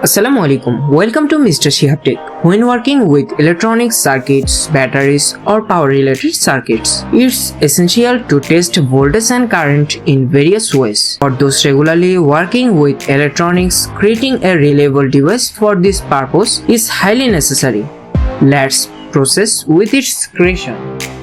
Assalamu alaikum. Welcome to Mr.shihab Tech. When working with electronic circuits, batteries or power related circuits, it's essential to test voltage and current in various ways. For those regularly working with electronics, creating a reliable device for this purpose is highly necessary. Let's process with its creation.